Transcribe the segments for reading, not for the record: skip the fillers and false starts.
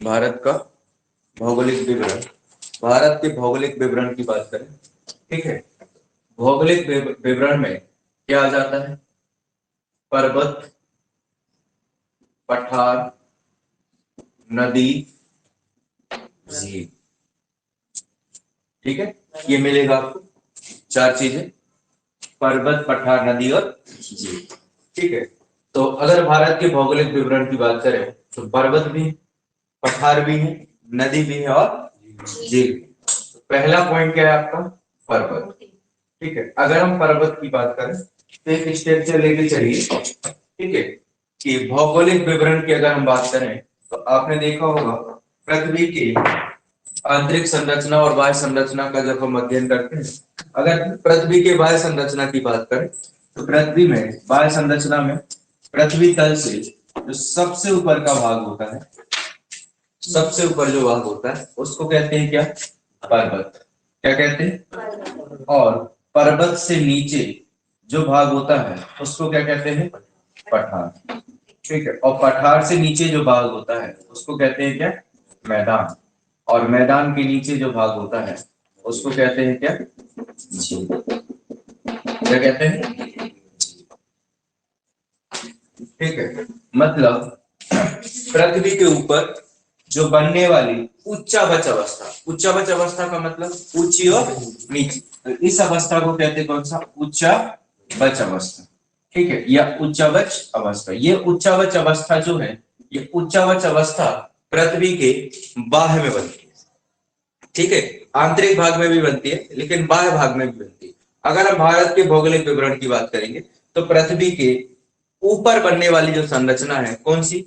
भारत का भौगोलिक विवरण, भारत के भौगोलिक विवरण की बात करें, ठीक है। भौगोलिक विवरण में क्या आ जाता है? पर्वत, पठार, नदी, झील, ठीक है। ये मिलेगा आपको, चार चीजें, पर्वत, पठार, नदी और झील, ठीक है। तो अगर भारत के भौगोलिक विवरण की बात करें तो पर्वत भी, पठार भी है, नदी भी है और झील भी। तो पहला पॉइंट क्या है आपका? पर्वत, ठीक है। अगर हम पर्वत की बात करें तो एक स्ट्रक्चर लेके चलिए, ठीक है, कि भौगोलिक विवरण की अगर हम बात करें तो आपने देखा होगा पृथ्वी की आंतरिक संरचना और बाह्य संरचना का जब हम अध्ययन करते हैं, अगर पृथ्वी के बाह्य संरचना की बात करें तो पृथ्वी में बाह्य संरचना में पृथ्वी तल से जो सबसे ऊपर का भाग होता है, सबसे ऊपर जो भाग होता है उसको कहते हैं क्या? पर्वत। क्या कहते हैं? और पर्वत से नीचे जो भाग होता है उसको क्या कहते हैं? पठार, ठीक है। और पठार से नीचे जो भाग होता है उसको कहते हैं क्या? मैदान। और मैदान के नीचे जो भाग होता है उसको कहते हैं क्या? झील। क्या कहते हैं? ठीक है। मतलब पृथ्वी के ऊपर जो बनने वाली उच्चावच अवस्था, उच्चावच अवस्था का मतलब ऊंची और नीची, तो इस अवस्था को कहते हैं कौन सा? उच्चावच अवस्था, ठीक है, या उच्चावच अवस्था। ये उच्चावच अवस्था जो है, ये उच्चावच अवस्था पृथ्वी के बाह्य में बनती है, ठीक है। आंतरिक भाग में भी बनती है लेकिन बाह्य भाग में भी बनती है। अगर हम भारत के भौगोलिक विवरण की बात करेंगे तो पृथ्वी के ऊपर बनने वाली जो संरचना है कौन सी?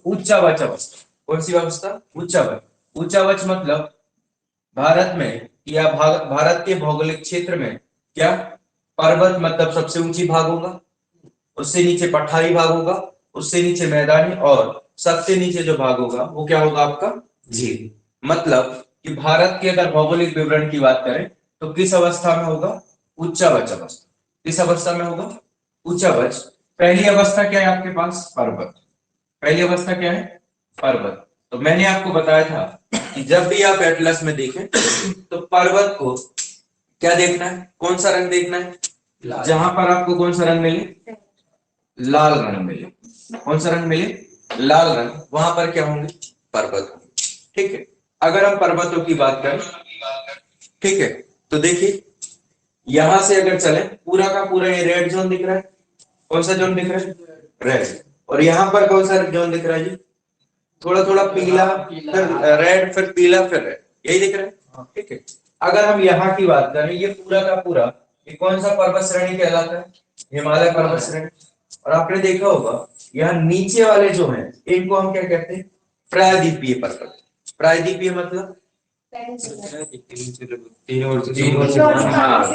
उच्चावच अवस्था। कौन सी अवस्था? उच्चावच। उच्चावच मतलब भारत में या भारत के भौगोलिक क्षेत्र में क्या? पर्वत मतलब सबसे ऊंची भाग होगा, उससे नीचे पठारी भाग होगा, उससे नीचे मैदानी, और सबसे नीचे जो भाग होगा वो क्या होगा आपका? झील। मतलब कि भारत के अगर भौगोलिक विवरण की बात करें तो किस अवस्था में होगा? उच्चावच अवस्था। किस अवस्था में होगा? उच्चावच। पहली अवस्था क्या है आपके पास? पर्वत। पहली अवस्था क्या है? पर्वत। तो मैंने आपको बताया था कि जब भी आप एटलस में देखें तो पर्वत को क्या देखना है? कौन सा रंग देखना है? जहां पर आपको कौन सा रंग मिले? लाल रंग मिले। कौन सा रंग मिले? लाल रंग। वहां पर क्या होंगे? पर्वत होंगे, ठीक है। अगर हम पर्वतों की बात करें, ठीक है, तो देखिए यहां से अगर चले, पूरा का पूरा ये रेड जोन दिख रहा है। कौन सा जोन दिख रहा है? रेड। और यहाँ पर कौन सा जोन दिख रहा है जी? थोड़ा थोड़ा पीला, फिर रेड, फिर पीला, फिर रेड, यही दिख रहा है, ठीक है। अगर हम यहाँ की बात करें, ये पूरा का पूरा ये कौन सा पर्वत श्रेणी कहलाता है? हिमालय पर्वत श्रेणी। और आपने देखा होगा यहाँ नीचे वाले जो हैं इनको हम क्या कहते हैं? प्रायद्वीपीय पर्वत। प्रायद्वीपीय मतलब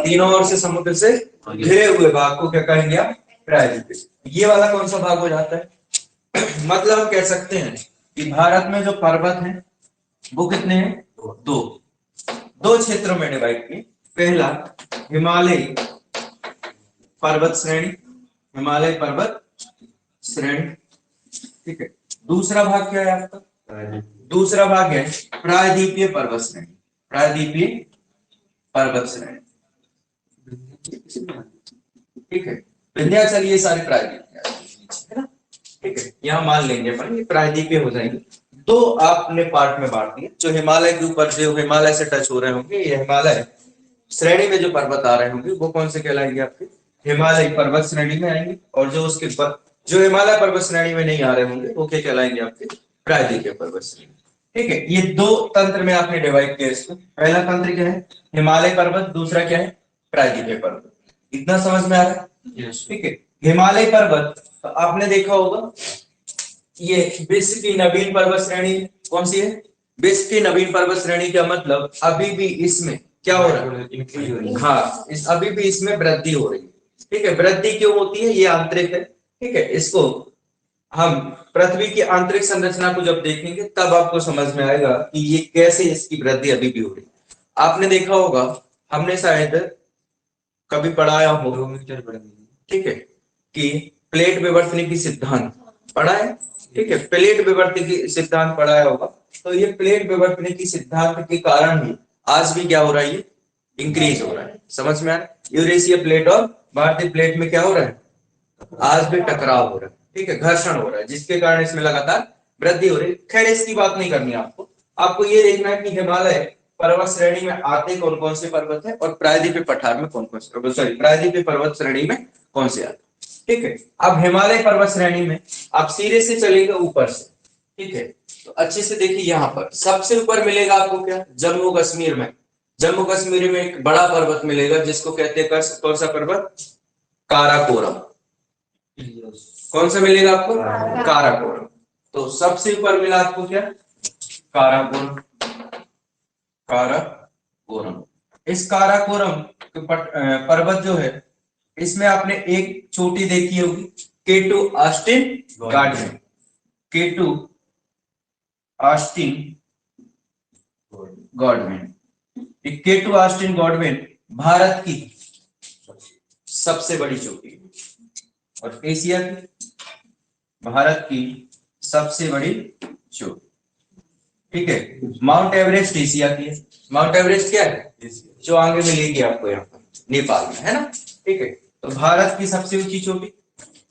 तीनों ओर से समुद्र से घिरे हुए भाग को क्या कहेंगे आप? प्रायद्वीपीय। ये वाला कौन सा भाग हो जाता है? मतलब हम कह सकते हैं कि भारत में जो पर्वत हैं वो कितने हैं? दो। दो क्षेत्रों में डिवाइड किए। पहला हिमालय पर्वत श्रेणी, हिमालय पर्वत श्रेणी, ठीक है। दूसरा भाग क्या है आपका? दूसरा भाग है प्रायद्वीपीय पर्वत श्रेणी। प्रायद्वीपीय पर्वत श्रेणी, ठीक है। विंध्याचल ये सारे प्रायद्वीपीय है ना, ठीक है। यहाँ मान लेंगे अपन ये प्रायद्वीपीय हो जाएंगे। दो आपने पार्ट में बांट दिए। जो हिमालय के ऊपर जो हिमालय से टच हो रहे होंगे, ये हिमालय श्रेणी में जो पर्वत आ रहे होंगे वो कौन से कहलाएंगे आपके? हिमालय पर्वत श्रेणी में आएंगे। और जो उसके जो हिमालय पर्वत श्रेणी में नहीं आ रहे होंगे वो क्या कहलाएंगे आपके? प्रायद्वीपीय पर्वत श्रेणी, ठीक है। ये दो तंत्र में आपने डिवाइड किया इसको। पहला तंत्र क्या है? हिमालय पर्वत। दूसरा क्या है? प्रायद्वीपीय पर्वत। इतना समझ में आ रहा है? ठीक है। हिमालय पर्वत तो आपने देखा होगा ये विश्व की नवीन पर्वत श्रेणी कौन सी है? विश्व की नवीन पर्वत श्रेणी का मतलब अभी भी इसमें क्या हो रहा है? हाँ, अभी भी इसमें वृद्धि हो रही है, ठीक है। वृद्धि क्यों होती है? ये आंतरिक है, ठीक है। इसको हम पृथ्वी की आंतरिक संरचना को जब देखेंगे तब आपको समझ में आएगा कि ये कैसे इसकी वृद्धि अभी भी हो रही है। आपने देखा होगा, हमने शायद कभी पढ़ाया हो, ठीक है, कि प्लेट विवर्तनिकी सिद्धांत पढ़ा है, ठीक है। प्लेट विवर्तनिकी सिद्धांत पढ़ाया होगा। तो ये प्लेट विवर्तन की सिद्धांत के कारण ही आज भी क्या हो रहा है, ये इंक्रीज हो रहा है। समझ में आ रहा है? यूरेशिया प्लेट और भारतीय प्लेट में क्या हो रहा है, आज भी टकराव हो रहा है, ठीक है, घर्षण हो रहा है, जिसके कारण इसमें लगातार वृद्धि हो रही है। खैर इसकी बात नहीं करनी आपको, आपको ये देखना है कि हिमालय पर्वत श्रेणी में आते कौन कौन से पर्वत है और प्रायद्वीपीय पठार में कौन कौन से, सॉरी प्रायद्वीपीय पर्वत श्रेणी में कौन से आते, ठीक है। अब हिमालय पर्वत श्रेणी में आप सीधे से चलेंगे ऊपर से, ठीक है, तो अच्छे से देखिए, यहाँ पर सबसे ऊपर मिलेगा आपको क्या, जम्मू कश्मीर में, जम्मू कश्मीर में एक बड़ा पर्वत मिलेगा जिसको कहते हैं कौन सा पर्वत, काराकोरम। कौन सा मिलेगा आपको, काराकोरम। तो सबसे ऊपर मिला आपको क्या, काराकोरम, काराकोरम। इस काराकोरम पर्वत जो है, इसमें आपने एक चोटी देखी होगी, K2 Austin Godwin, K2 Austin Godwin. K2 Austin Godwin Bharat की सबसे बड़ी चोटी और एशिया की, भारत की सबसे बड़ी चोटी, ठीक है। माउंट एवरेस्ट एशिया की है। माउंट एवरेस्ट क्या है, जो आगे मिलेगी आपको यहाँ पर नेपाल में, है ना, ठीक है। तो भारत की सबसे ऊंची चोटी,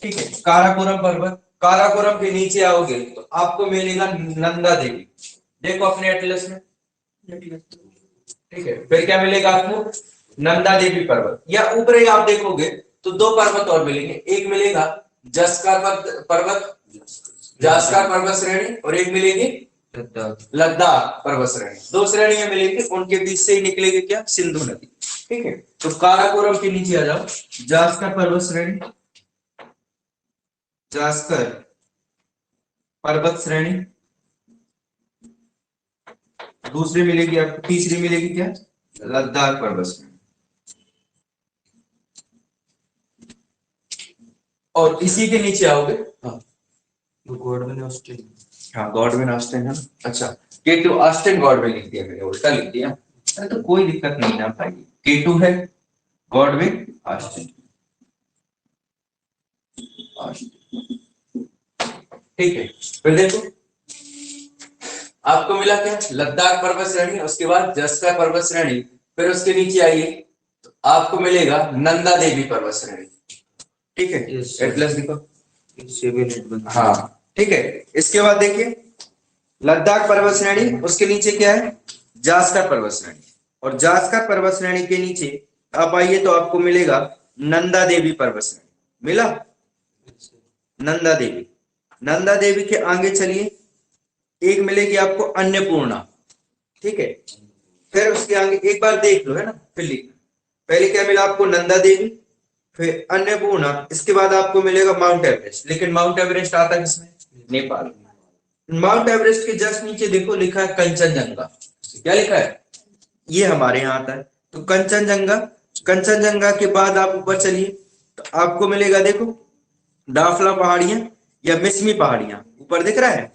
ठीक है, काराकोरम पर्वत। काराकोरम के नीचे आओगे तो आपको मिलेगा नंदा देवी, देखो अपने एटलस में, ठीक है। फिर क्या मिलेगा आपको, नंदा देवी पर्वत। या ऊपर ही आप देखोगे तो दो पर्वत और मिलेंगे, एक मिलेगा जस्कर पर्वत, जास्कर पर्वत श्रेणी, और एक मिलेगी लद्दाख पर्वत श्रेणी। दो श्रेणियां मिलेंगी, उनके बीच से ही निकलेगी क्या, सिंधु नदी, ठीक है। तो काराकोरम के नीचे आ जाओ, जास्कर पर्वत श्रेणी, जास्कर पर्वत श्रेणी, दूसरी मिलेगी आपको, तीसरी मिलेगी क्या, लद्दाख पर्वत श्रेणी। और इसी के नीचे आओगे, हाँ गॉडविन ऑस्टिन, हाँ गॉडविन ऑस्टिन है, अच्छा K2 ऑस्टिन गॉडविन लिख दिया मैंने, उल्टा लिख दिया, अरे तो कोई दिक्कत नहीं ना भाई, K2 है गॉडविन ऑस्टिन, ठीक है। फिर देखो आपको मिला क्या, लद्दाख पर्वत श्रेणी, उसके बाद जस्कर पर्वत श्रेणी, फिर उसके नीचे आइए तो आपको मिलेगा नंदा देवी पर्वत श्रेणी, ठीक है। एटलस दिखो, हाँ ठीक है। इसके बाद देखिए लद्दाख पर्वत श्रेणी, उसके नीचे क्या है, जास्कर पर्वत श्रेणी, और जास्कर पर्वत श्रेणी के नीचे आप आइए तो आपको मिलेगा नंदा देवी पर्वत श्रेणी, मिला नंदा देवी। नंदा देवी के आगे चलिए, एक मिलेगी आपको अन्नपूर्णा, ठीक है। फिर उसके आगे एक बार देख लो, है ना, फिर लिखना, पहले क्या मिला आपको, नंदा देवी, फिर अन्नपूर्णा, इसके बाद आपको मिलेगा माउंट एवरेस्ट। लेकिन माउंट एवरेस्ट आता किसमें, नेपाल। माउंट एवरेस्ट के जस्ट नीचे देखो लिखा है कंचनजंगा, क्या लिखा है, ये हमारे यहाँ आता है। तो कंचनजंगा, कंचनजंगा के बाद आप ऊपर चलिए तो आपको मिलेगा देखो दाफला पहाड़ियां या मिसमी पहाड़ियां, ऊपर दिख रहा है,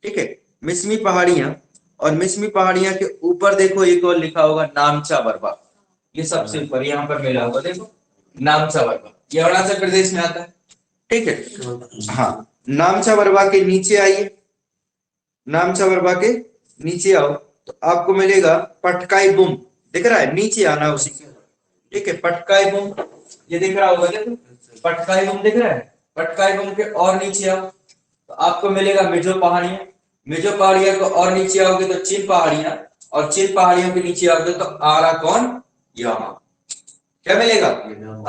ठीक है, मिसमी पहाड़ियां। और मिसमी पहाड़ियां के ऊपर देखो एक और लिखा होगा नामचा बरवा, ये सबसे ऊपर यहाँ पर मिला होगा देखो नामचा बरवा, ये अरुणाचल प्रदेश में आता है, ठीक है। हाँ नामचा बरवा के नीचे आइए, नामचा बरवा के नीचे आओ तो आपको मिलेगा पटकाई बुम, दिख रहा है, नीचे आना उसी के, ठीक है। पटकाई बुम ये दिख रहा होगा देखो, पटकाई बुम दिख रहा है, पटकाई बुम के और नीचे आओ तो आपको मिलेगा मिजो पहाड़ियां, मिजो पहाड़ियां को और नीचे आओगे तो चिन पहाड़ियां, और चिन पहाड़ियों के नीचे आओगे तो आराकॉन यामा, क्या मिलेगा,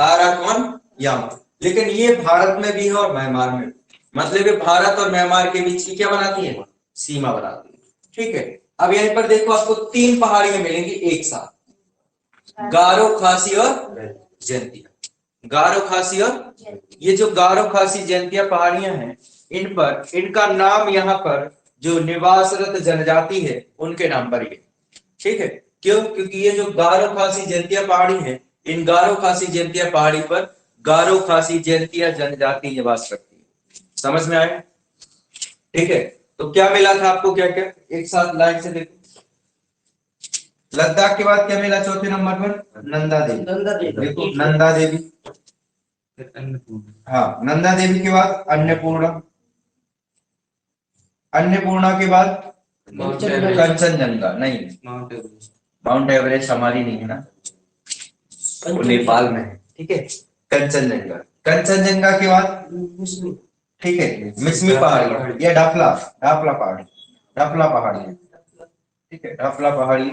आराकॉन यामा। लेकिन ये भारत में भी है और म्यांमार में, मतलब ये भारत और म्यांमार के बीच की क्या बनाती है, सीमा बनाती है, ठीक है। अब यहीं पर देखो आपको तीन पहाड़ियां मिलेंगी एक साथ, गारो खासी और जयंतिया, गारो खासी और, ये जो गारो खासी जयंतिया पहाड़ियां हैं, इन पर इनका नाम यहाँ पर जो निवासरत जनजाति है उनके नाम पर ही, ठीक है। क्यों, क्योंकि ये जो गारो खासी जयंतिया पहाड़ी है, इन गारो खासी जयंतिया पहाड़ी पर गारो खासी जयंतिया जनजाति निवास करती है। समझ में आया, ठीक है। तो क्या मिला था आपको, क्या क्या, एक साथ लाइन से देखो, लद्दाख के बाद क्या मिला चौथे नंबर पर, नंदा देवी, नंदा देवी देखो, नंदा देवी, हाँ नंदा देवी के बाद अन्नपूर्णा, अन्नपूर्णा के बाद कंचनजंगा नहीं, माउंट एवरेस्ट हमारी नहीं है ना, वो नेपाल में है। ठीक है, कंचनजंगा, कंचनजंगा के बाद ठीक है मिसमी पहाड़ी या डाफला, डाफला पहाड़ी, डाफला पहाड़ी, ठीक है डाफला पहाड़ी।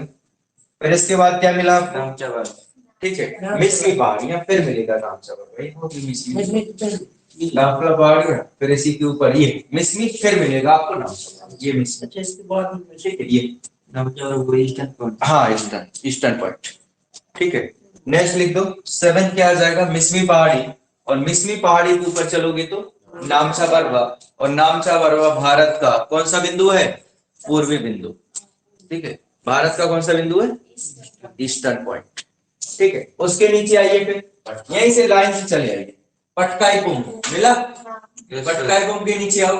फिर इसके बाद क्या मिला आपको? ठीक है मिसमी पहाड़ियां, फिर मिलेगा मिसमी डाफला पहाड़ी, फिर इसी के ऊपर ये मिसमी, फिर मिलेगा आपको नाम, ये मिसमी। ठीक है ये हाँ ईस्टर्न पॉइंट। ठीक है नेक्स्ट लिख दो 7 क्या आ जाएगा? मिसमी पहाड़ी, और मिसमी पहाड़ी के ऊपर चलोगे तो नामचा बरवा, और नामचा बरवा भारत का कौन सा बिंदु है? पूर्वी बिंदु। ठीक है भारत का कौन सा बिंदु है? Eastern point. ठीक है उसके नीचे आइए, फिर यहीं से लाइन से चले आइए, पटकाई कुंभ मिला, पटकाई कुंभ के नीचे आओ,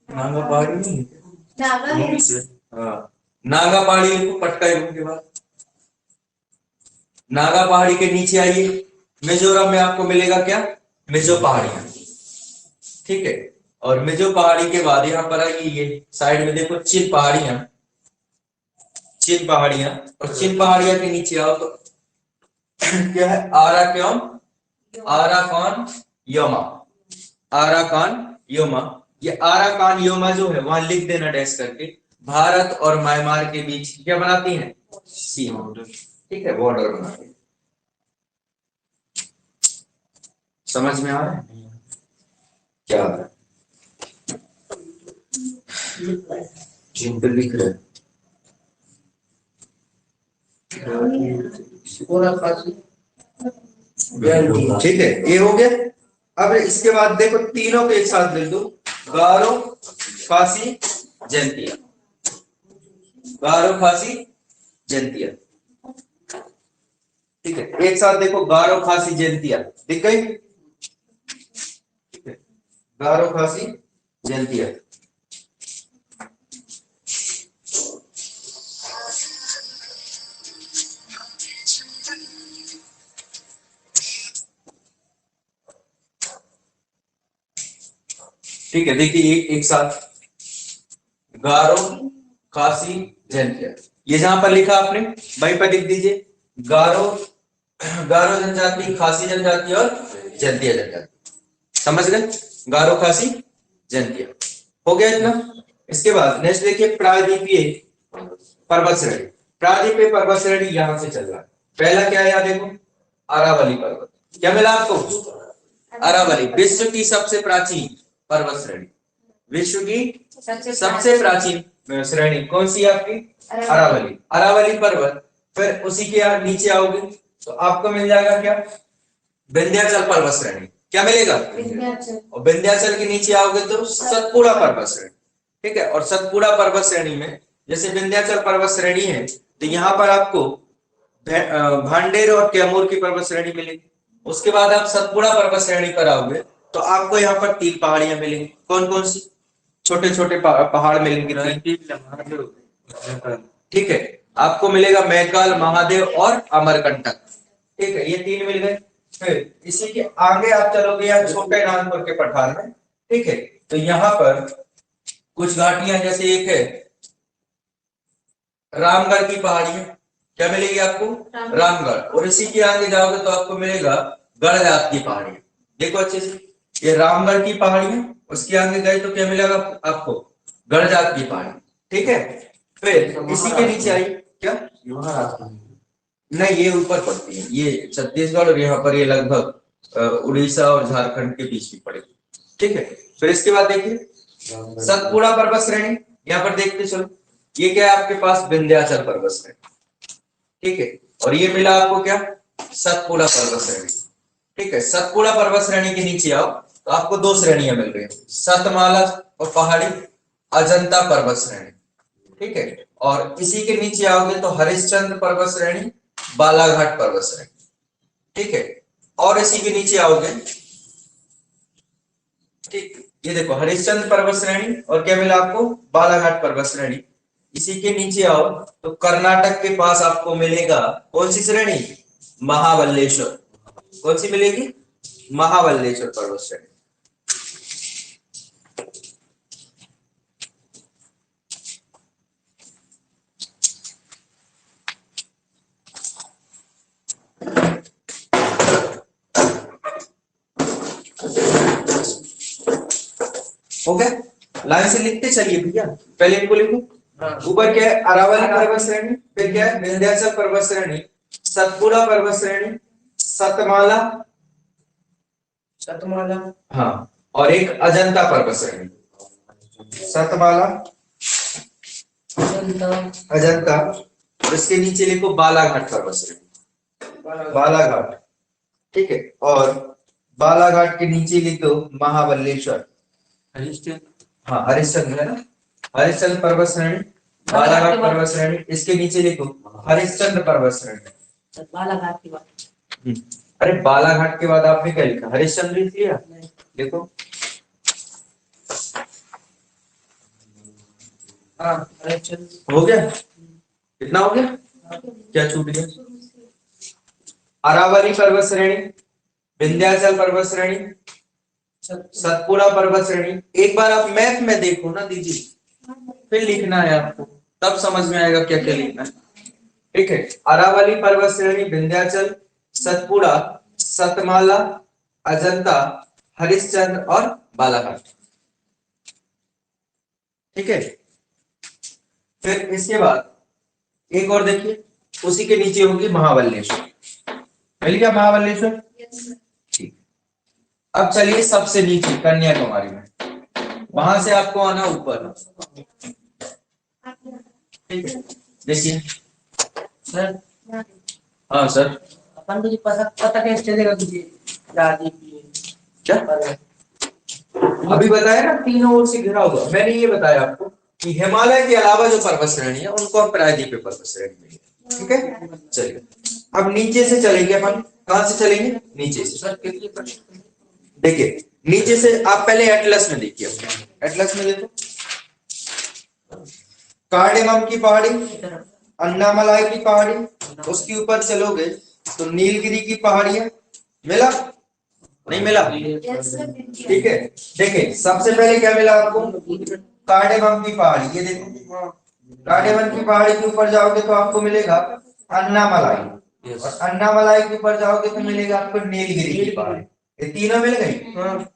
नागा पहाड़ी नहीं, नागा पहाड़ी लिखो पटकाई कुंभ के बाद। नागा पहाड़ी के नीचे आइए, मिजोरम में आपको मिलेगा क्या? मिजो पहाड़ियां। ठीक है और मिजो पहाड़ी के बाद यहाँ पर आइए, ये साइड में देखो चिन पहाड़ियां, चिन पहाड़ियां, और चिन पहाड़ियां के नीचे आओ तो क्या है? Arakan, Arakan Yoma, Arakan Yoma. ये आराकान योमा जो है वहां लिख देना डैश करके, भारत और म्यांमार के बीच क्या बनाती है? सीमा। ठीक है बॉर्डर बनाती है। समझ में आ रहा है क्या? जिन पे लिख रहे ठीक है ये हो गया। अब इसके बाद देखो तीनों को एक साथ लिख दो, गारो, खासी, जैंतिया, गारो, खासी, जैंतिया। ठीक है एक साथ देखो, गारो, खासी, जैंतिया दिख गई? गारो, खासी, जैंतिया। ठीक है देखिए एक साथ गारो, खासी, जैंतिया। ये जहां पर लिखा आपने वहीं पर लिख दीजिए, गारो, गारो जनजाति, खासी जनजाति और जैंतिया जनजाति। समझ गए? गारो, खासी, जैंतिया हो गया इतना। इसके बाद नेक्स्ट देखिए, प्रायद्वीपीय पर्वत श्रेणी। प्रायद्वीपीय पर्वत श्रेणी यहां से चल रहा है। पहला क्या है यहाँ देखो, अरावली पर्वत। क्या मिला आपको? अरावली, विश्व की सबसे प्राचीन पर्वत श्रेणी, विश्व की सबसे प्राचीन श्रेणी कौन सी है आपकी? अरावली, अरावली पर्वत। फिर उसी के नीचे आओगे तो आपको मिल जाएगा क्या? विंध्याचल पर्वत श्रेणी। क्या मिलेगा? और विंध्याचल के नीचे आओगे तो सतपुड़ा पर्वत श्रेणी। ठीक है और सतपुड़ा पर्वत श्रेणी में जैसे विंध्याचल पर्वत श्रेणी है तो यहाँ पर आपको भांडेर और कैमूर की पर्वत श्रेणी मिलेगी। उसके बाद आप सतपुड़ा पर्वत श्रेणी पर आओगे तो आपको यहाँ पर 3 पहाड़ियां मिलेंगी। कौन कौन सी? छोटे छोटे पहाड़ मिलेंगे। ठीक है आपको मिलेगा मैकाल, महादेव और अमरकंटक। ठीक है ये 3 मिल गए। फिर इसी के आगे आप चलोगे यहाँ छोटे नागपुर के पठार में। ठीक है तो यहाँ पर कुछ घाटियां, जैसे एक है रामगढ़ की पहाड़ियां। क्या मिलेगी आपको? रामगढ़। और इसी के आगे जाओगे तो आपको मिलेगा गढ़जात की पहाड़ियां। देखो अच्छे से, ये रामगढ़ की पहाड़ियां, उसके आगे गए तो क्या मिलेगा आपको? गढ़जात की पहाड़ी। ठीक है फिर इसी के नीचे आई क्या? नहीं ये ऊपर पड़ती है, ये छत्तीसगढ़ और यहाँ पर ये लगभग उड़ीसा और झारखंड के बीच में पड़ेगी। ठीक है फिर इसके बाद देखिए सतपुड़ा पर्वत श्रेणी। यहाँ पर देखते चलो, ये क्या है आपके पास? विंध्याचल पर्वत श्रेणी। ठीक है और ये मिला आपको क्या? सतपुड़ा पर्वत श्रेणी। ठीक है सतपुड़ा पर्वत श्रेणी के नीचे आओ तो आपको 2 श्रेणियां मिल रही है, सतमाला और पहाड़ी अजंता पर्वत श्रेणी। ठीक है और इसी के नीचे आओगे तो हरिश्चंद्र पर्वत श्रेणी, बालाघाट पर्वत श्रेणी। ठीक है और इसी के नीचे आओगे, ठीक ये देखो हरिश्चंद्र पर्वत श्रेणी और क्या मिला आपको? बालाघाट पर्वत श्रेणी। इसी के नीचे आओ तो कर्नाटक के पास आपको मिलेगा कौन सी श्रेणी? महाबलेश्वर। कौन सी मिलेगी? महाबलेश्वर पर्वत श्रेणी। हो गया, लाइन से लिखते चलिए भैया, पहले इनको लिखो। ऊपर क्या है, अरावली पर्वत श्रेणी, फिर क्या है, विंध्याचल पर्वत श्रेणी, सतपुड़ा पर्वत श्रेणी, सतमाला, सतमाला, हाँ, और एक अजंता पर्वत श्रेणी, सतमाला, अजंता, और इसके नीचे लिखो बालाघाट पर्वत श्रेणी, बालाघाट, ठीक है, और बालाघाट के नीचे लिखो महाबलेश्वर, हाँ हरिश्चंद्र है ना, हरिश्चंद्र पर्वत श्रेणी, बालाघाट पर्वत श्रेणी, इसके नीचे लिखो हरिश्चंद्र पर्वत श्रेणी। बालाघाट के बाद, अरे बालाघाट के बाद आपने क्या लिखा, हरिश्चंद्र लिख लिया, देखो हो गया, कितना हो गया, क्या छूट गया, अरावली पर्वत श्रेणी, विंध्याचल पर्वत श्रेणी, सतपुड़ा पर्वत श्रेणी। एक बार आप मैप में देखो ना दीजिए, फिर लिखना है आपको, तब समझ में आएगा क्या क्या लिखना है, ठीक है। अरावली पर्वत श्रेणी, विंध्याचल, सतपुड़ा, सतमाला, अजंता, हरिश्चंद्र और बालाघाट, ठीक है। फिर इसके बाद एक और देखिए, उसी के नीचे होगी महाबलेश्वर, मिल गया महाबलेश्वर, ठीक। अब चलिए सबसे नीचे कन्याकुमारी में, वहां से आपको आना ऊपर, ठीक है। देखिए सर, हाँ सर, अपन को पता कैसे चलेगा तुझे क्या अभी बताया ना, तीनों ओर से घिरा हुआ, मैंने ये बताया आपको कि हिमालय के अलावा जो पर्वत श्रेणी है उनको हम प्रायद्वीपीय पर्वत श्रेणी में, ठीक है। चलिए अब नीचे से चलेंगे अपन, कहां से चलेंगे, नीचे से। सर देखिए नीचे से आप पहले एटलस में देखिए, एटलस में देखो, कार्डेमम की पहाड़ी, अन्नामलाई की पहाड़ी, उसके ऊपर चलोगे तो नीलगिरी की पहाड़ियां, मिला नहीं मिला, ठीक है। देखिए सबसे पहले क्या मिला आपको, कार्डेमम की पहाड़ी, ये देखो कार्डेमम की पहाड़ी के ऊपर जाओगे तो आपको मिलेगा अन्नामलाई, और अन्नामलाई के ऊपर जाओगे तो मिलेगा आपको नीलगिरी की पहाड़ी, ये तीनों मिल गई।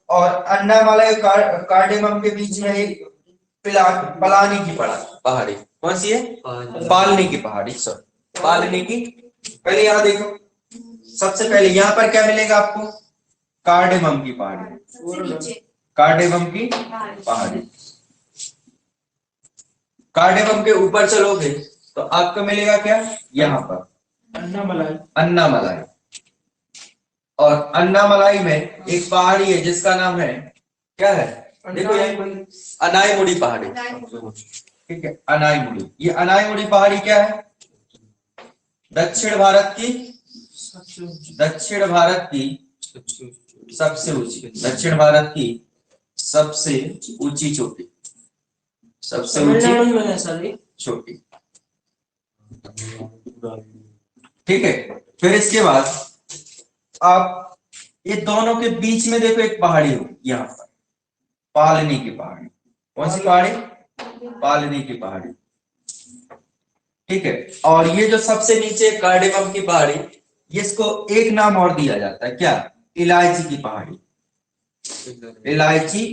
और अन्नामलाई कार्डेमम के बीच में एक पलानी की पहाड़ी, कौन सी है, पालनी की पहाड़ी, सर पालनी की। पहले यहां देखो, सबसे पहले यहां पर क्या मिलेगा आपको, कार्डेमम की पहाड़ी, कार्डेमम की पहाड़ी, कार्डेमम के ऊपर चलोगे तो आपको मिलेगा क्या, यहाँ पर अन्नामलाई, अन्नामलाई, और अन्नामलाई में एक पहाड़ी है जिसका नाम है, क्या है, देखो अनाईमुड़ी पहाड़ी, ठीक है, अनाईमुड़ी। ये अनाईमुड़ी पहाड़ी क्या है, दक्षिण भारत की सबसे ऊंची, दक्षिण भारत की सबसे ऊंची चोटी, सबसे ऊंची चोटी, ठीक है। फिर इसके बाद आप ये दोनों के बीच में देखो एक पहाड़ी होगी, यहाँ पर पालनी की पहाड़ी, कौन सी पहाड़ी, पालनी की पहाड़ी, ठीक है। और ये जो सबसे नीचे कार्डेमम की पहाड़ी, इसको एक नाम और दिया जाता है, क्या, इलायची की पहाड़ी, इलायची,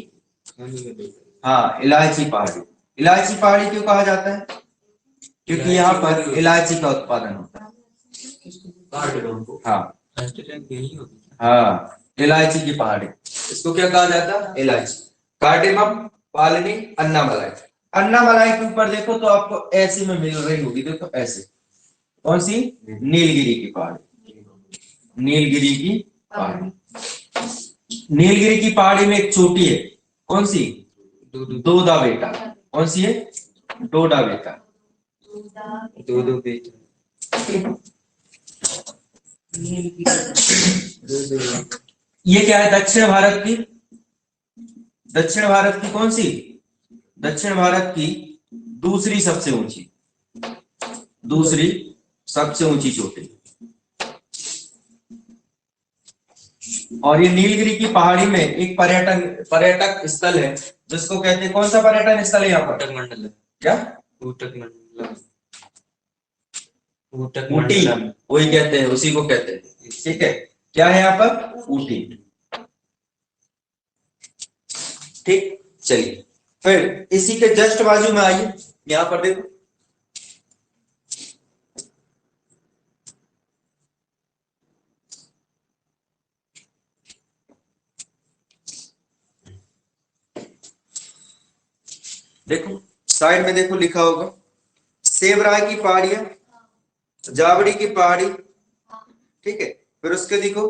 हाँ इलायची पहाड़ी। इलायची पहाड़ी क्यों कहा जाता है, क्योंकि यहाँ पर इलायची का उत्पादन होता है, हाँ हाँ, इलायची की पहाड़ी, इसको क्या कहा जाता है, इलायची। कार्डेमम, पालनी, अन्नामलाई, अन्नामलाई के ऊपर देखो तो आपको ऐसी में मिल रही होगी, देखो ऐसे, कौन सी, नीलगिरी की पहाड़ी, नीलगिरी की पहाड़ी, नीलगिरी की पहाड़ी में एक चोटी है, कौन सी, दोदा बेटा, कौन सी है, डोडा बेटा, दो बेटा, ये क्या है, दक्षिण भारत की, दक्षिण भारत की कौन सी, दक्षिण भारत की दूसरी सबसे ऊंची, दूसरी सबसे ऊंची चोटी। और ये नीलगिरी की पहाड़ी में एक पर्यटक स्थल है जिसको कहते हैं, कौन सा पर्यटन स्थल है यहाँ पर, मंडल, क्या, ऊटक मंडल, ऊटी, वही कहते हैं, उसी को कहते हैं, ठीक है। क्या है यहाँ पर, ऊटी, ठीक। चलिए फिर इसी के जस्ट बाजू में आइए, यहां पर देखो देखो साइड में देखो लिखा होगा सेवराय की पहाड़ियां, जावड़ी की पहाड़ी, ठीक है। फिर उसके देखो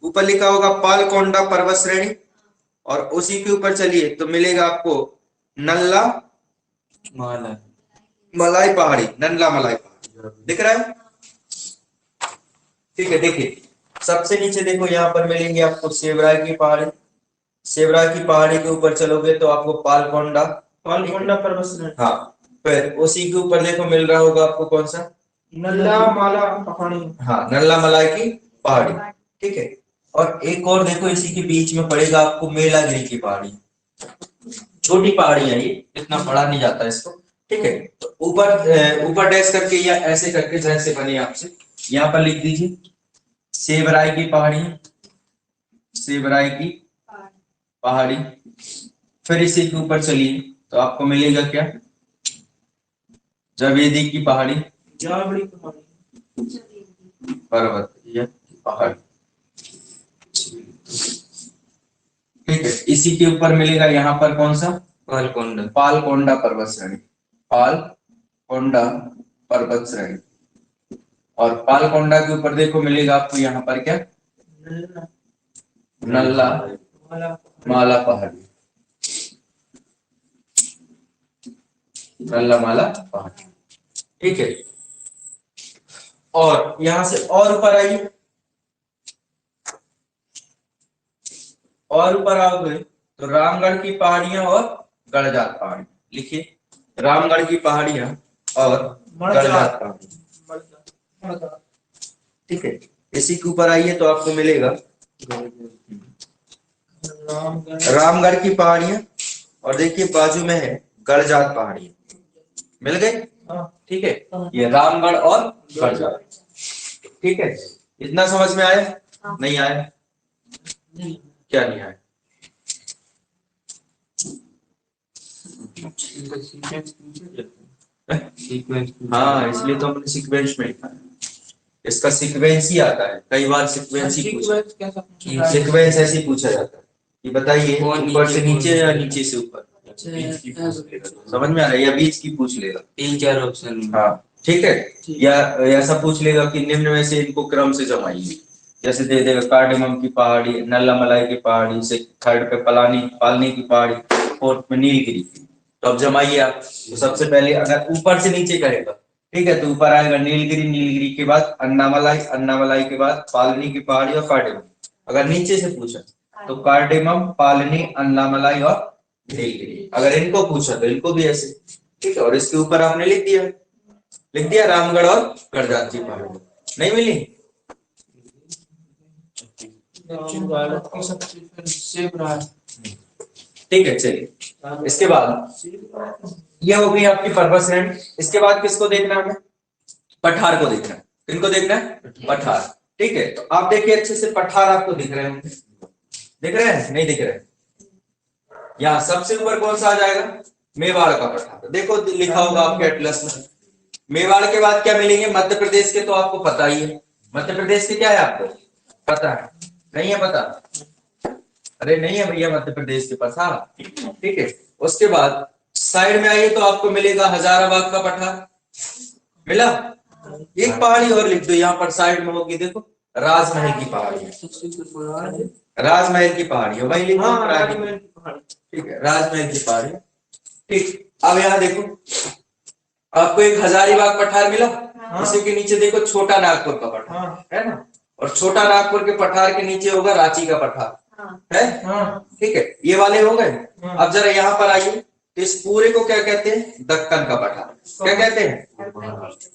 ऊपर लिखा होगा पालकोंडा पर्वत श्रेणी, और उसी के ऊपर चलिए तो मिलेगा आपको नल्ला माला मलाई पहाड़ी, नल्ला मलाई पहाड़ी दिख रहा है, ठीक है। देखिए सबसे नीचे देखो यहाँ पर मिलेंगे आपको सेवराय की पहाड़ी, सेवराय की पहाड़ी के ऊपर चलोगे तो आपको पालकोंडा, पालकोंडा पर्वत श्रेणी, हाँ। फिर उसी के ऊपर देखो मिल रहा होगा आपको कौन सा, नल्ला माला पहाड़ी, हाँ नल्ला मलाई की पहाड़ी, ठीक है। और एक और देखो इसी के बीच में पड़ेगा आपको मेलागिरी की पहाड़ी, छोटी पहाड़ी है ये, इतना पढ़ा नहीं जाता इसको, ठीक है। तो ऊपर डैश करके या ऐसे करके जैसे बने आपसे यहाँ पर लिख दीजिए सेवराय की पहाड़ी, सेवराय की पहाड़ी। फिर इसी के ऊपर चलिए तो आपको मिलेगा क्या, जवेदी की पहाड़ी, जावड़ी पहाड़ी, पर्वत या पहाड़, ठीक है। इसी के ऊपर मिलेगा यहाँ पर कौन सा, पालकोंडा पालकोंडा पर्वत श्रेणी, पालकोंडा पर्वत श्रेणी। और पालकोंडा के ऊपर देखो मिलेगा आपको यहाँ पर क्या, नल्ला नल्ला माला, माला पहाड़ी, नल्ला माला पहाड़ी, ठीक है। और यहां से और ऊपर आइए, और ऊपर आओगे तो रामगढ़ की पहाड़ियां और गड़जात पहाड़ी, लिखिए रामगढ़ की पहाड़ियां और गड़जात पहाड़ी, मड़गा, ठीक है। इसी के ऊपर आइए तो आपको मिलेगा रामगढ़ की पहाड़ियां, और देखिए बाजू में है गड़जात पहाड़ी, मिल गई, ठीक है। ये रामगढ़ और गड़जात, ठीक है। इतना समझ में आया, नहीं आया, क्या नहीं आया, हाँ इसलिए तो हमने सीक्वेंस में लिखा है, इसका सीक्वेंस ही आता है, कई बार सीक्वेंस ही पूछा, सीक्वेंस ऐसे ही पूछा जाता है कि बताइए ऊपर से नीचे या नीचे से ऊपर, समझ में आ रहा है, या बीच की पूछ लेगा, 3-4 ऑप्शन। हाँ ठीक है। या ऐसा पूछ लेगा कि निम्न में से इनको क्रम से जमाइए, जैसे दे देगा कार्डेमम की पहाड़ी, नल्ला मलाई की पहाड़ी, से थर्ड पे पालनी की पहाड़ी, फोर्थ में नीलगिरी की। तो अब जमाइए आप, तो सबसे पहले अगर ऊपर से नीचे करेगा, ठीक है, तो ऊपर आएगा नीलगिरी, नीलगिरी के बाद अन्नामलाई, अन्नामलाई के बाद पालनी की पहाड़ी और कार्डेमम। अगर नीचे से पूछा तो कार्डेमम, पालनी, अन्नामलाई और नीलगिरी। अगर इनको पूछा तो इनको भी ऐसे, ठीक है। और इसके ऊपर आपने लिख दिया रामगढ़ और गड़जात की पहाड़ी, नहीं मिली, दक्षिण भारत की सबसे सेवराय, ठीक है। चलिए इसके बाद ये हो गई आपकी पर्वत श्रेणी। इसके बाद किसको देखना है हमें, पठार को देखना है। किनको देखना है, पठार, ठीक है। तो आप देखिए अच्छे से, पठार आपको दिख रहे होंगे, दिख रहे हैं, नहीं दिख रहे, यहाँ सबसे ऊपर कौन सा आ जाएगा, मेवाड़ का पठार, देखो लिखा होगा आपके एटलस में। मेवाड़ के बाद क्या मिलेंगे, मध्य प्रदेश के, तो आपको पता ही है, मध्य प्रदेश के क्या है आपको पता है, नहीं है पता, अरे नहीं है भैया मध्य प्रदेश के पठार, ठीक है। उसके बाद साइड में आइए तो आपको मिलेगा हजाराबाद का पठार, मिला। एक पहाड़ी और लिख दो यहाँ पर साइड में होगी, देखो राजमहल की पहाड़ी, राजमहल की पहाड़ी वही लिखो, ठीक है, राजमहल की पहाड़ी, ठीक। अब यहाँ देखो आपको एक हजारीबाग पठार मिला, उसी के नीचे देखो छोटा नागपुर का पठार है ना, और छोटा नागपुर के पठार के नीचे होगा रांची का पठार है, ठीक है, ये वाले हो गए। अब जरा यहाँ पर आइए, तो इस पूरे को क्या कहते हैं, दक्कन का पठार, क्या कहते हैं,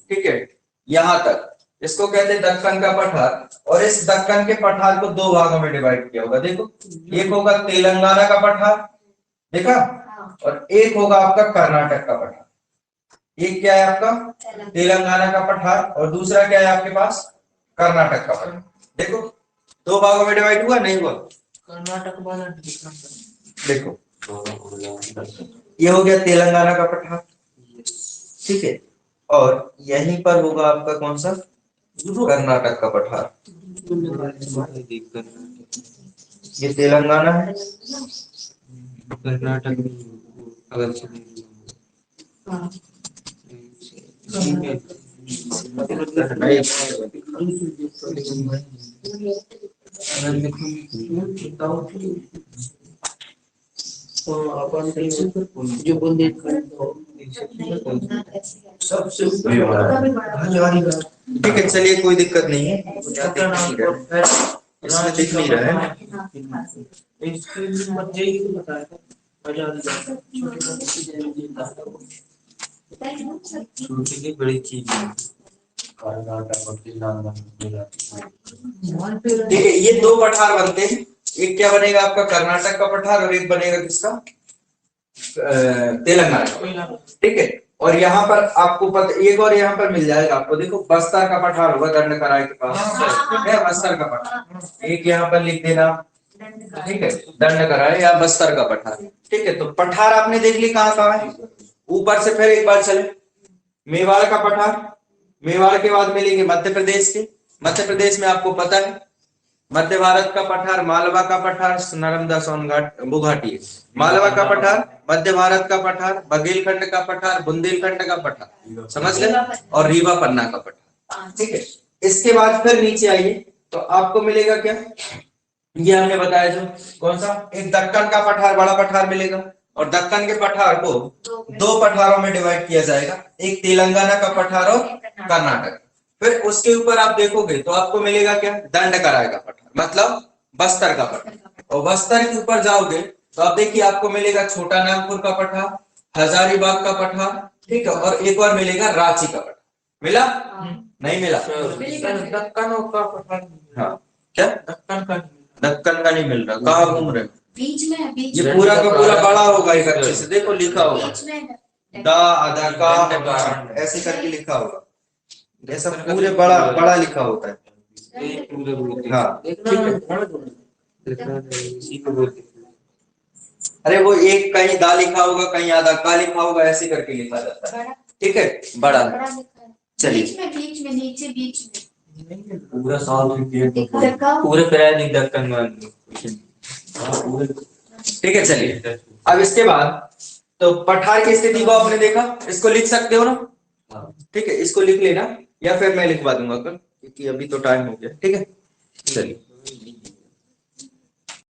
ठीक है। यहाँ तक इसको कहते हैं दक्कन का पठार, और इस दक्कन के पठार को दो भागों में डिवाइड किया होगा, देखो एक होगा तेलंगाना का पठार, देखा, और एक होगा आपका कर्नाटक का पठार। एक क्या है आपका तेलंगाना का पठार, और दूसरा क्या है आपके पास कर्नाटक का पठार। देखो दो भागों में डिवाइड हुआ, नहीं हुआ, कर्नाटक वाला देखो ये हो गया तेलंगाना का पठार, ठीक है। और यहीं पर होगा आपका कौन सा, कर्नाटक का पठार। ये तेलंगाना है, कर्नाटक में अगर तो अपन जो बुंदेलखंड सबसे ठीक है। चलिए कोई दिक्कत नहीं है, इसमें दिख नहीं रहा है। इसके लिए मुझे ही बताया था छोटी की बड़ी चीज है। ठीक है, ये दो पठार बनते हैं। एक क्या बनेगा आपका कर्नाटक का पठार और एक बनेगा किसका, तेलंगाना का। ठीक है। और यहाँ पर आपको पता, एक और यहाँ पर मिल जाएगा आपको, देखो बस्तर का पठार होगा दंडकराय के पास है, बस्तर का पठार एक यहाँ पर लिख देना, ठीक है, दंडकराय या बस्तर का पठार। ठीक है, तो पठार आपने देख ली कहाँ कहाँ है। ऊपर से फिर एक बार चले, मेवाड़ का पठार, मेवाड़ के बाद मिलेंगे मध्य प्रदेश के। मध्य प्रदेश में आपको पता है मध्य भारत का पठार, मालवा का पठार, नर्मदा सोनघाट गुवाहाटी। मालवा का पठार, मध्य भारत का पठार, बघेलखंड का पठार, बुंदेलखंड का पठार, समझ गए, और रीवा पन्ना का पठार। ठीक है, इसके बाद फिर नीचे आइए तो आपको मिलेगा क्या, ये हमने बताया जो कौन सा, एक दक्कन का पठार, बड़ा पठार मिलेगा। और दक्कन के पठार को दो पठारों में डिवाइड किया जाएगा, एक तेलंगाना का पठार और कर्नाटक। फिर उसके ऊपर आप देखोगे तो आपको मिलेगा क्या, दंडकराय का पठार, मतलब बस्तर का पठार। और बस्तर के ऊपर जाओगे तो आप देखिए आपको मिलेगा छोटा नागपुर का पठार, हजारीबाग का पठार, ठीक है, और एक और मिलेगा रांची का पठार। मिला नहीं मिला, दक्कन का पठार, हाँ क्या दक्कन का नहीं मिल रहा, कहाँ घूम रहे हो? बीच में है, बीच ये में। पूरा का पूरा बड़ा होगा, एक अच्छे से देखो लिखा होगा, बीच में दा आधा का ऐसे करके लिखा होगा, ऐसा पूरे बड़ा बड़ा लिखा होता है। हाँ इसी को बोलते हैं। अरे वो एक कहीं दा लिखा होगा, कहीं आधा का लिखा होगा, ऐसे करके लिखा जाता है। ठीक है, बड़ा बड़ा लिखा है। चलिए। बीच में नीचे बीच में पूरा साल दिखाओ। पूरे प्राय नहीं दक्कन में। ठीक है, चलिए अब इसके बाद तो पठार की स्थिति को आपने देखा, इसको लिख सकते हो ना, ठीक है, इसको लिख लेना या फिर मैं लिखवा दूंगा कल, क्योंकि अभी तो टाइम हो गया। ठीक है, चलिए।